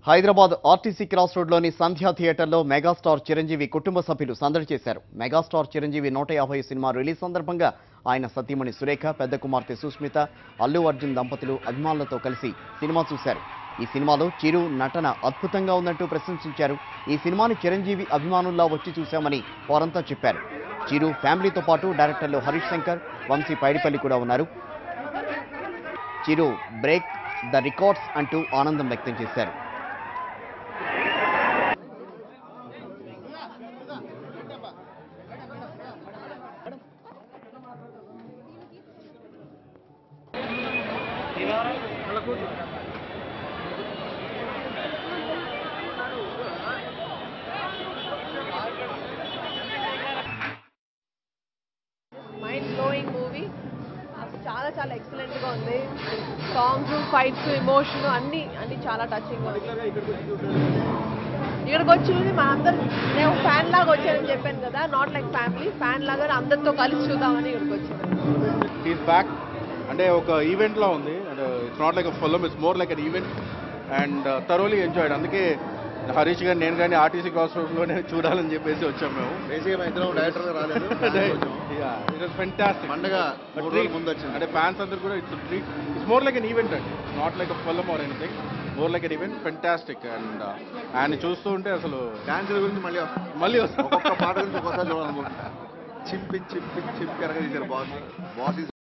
Hyderabad RTC cross రోడ్లోని సంధ్యా థియేటర్లో megastar Chiranjeevi కుటుంబ సభ్యులు సందడి చేశారు. మెగాస్టార్ చిరంజీవి 150 సినిమా రిలీజ్ సందర్భంగా ఆయన సతీమణి సురేఖ, పెద్ద కుమార్తె సుస్మిత, అల్లు అర్జున్ దంపతులు అభిమానులతో కలిసి సినిమా చూశారు. ఈ సినిమాలో చిరు నటన అద్భుతంగా ఉందంటూ ప్రశంసించారు. ఈ సినిమాని చిరంజీవి అభిమానుల్లా వచ్చి చూశామని వారంతా చెప్పారు. చిరు ఫ్యామిలీతో పాటు డైరెక్టర్లు హరీష్ శంకర్, వంశీ పైడిపల్లి కూడా ఉన్నారు. చిరు బ్రేక్ ద రికార్డ్స్ అంటూ ఆనందం వ్యక్తం చేశారు. Mind blowing movie. చాలా చాలా ఎక్సలెంట్ గా ఉంది. సాంగ్స్, ఫైట్స్, ఎమోషన్ అన్ని చాలా టచింగ్ గా ఉంది. ఇక్కడికి వచ్చి మా అందరు, నేను ఫ్యాన్ లాగా వచ్చానని చెప్పాను కదా, నాట్ లైక్ ఫ్యామిలీ, ఫ్యాన్ లాగా అందరితో కలిసి చూద్దామని ఇక్కడికి వచ్చాను. ఈజ్ బ్యాక్ అంటే ఒక ఈవెంట్ లా ఉంది. అంటే it's not like a film, it's more like an event and thoroughly enjoyed. అందుకే హరీష్ గారు, నేను కానీ ఆర్టీసీ క్రాస్ రోడ్లోనే చూడాలని చెప్పేసి వచ్చాం మేము. ఫెంటాస్టిక్ అంటే ఫ్యాన్స్ అందరు కూడా it's more like an event అండి, not like a film or anything, more like an event. Fantastic. And ఆయన చూస్తూ ఉంటే అసలు డాన్స్ గురించి మళ్ళీ వస్తాం. ఒక్కొక్క పాట గురించి ఒకసారి చూడాలనుకుంటున్నాను. చింపి చింపి చింపి ఎరగదీశారు బాస్. Boss is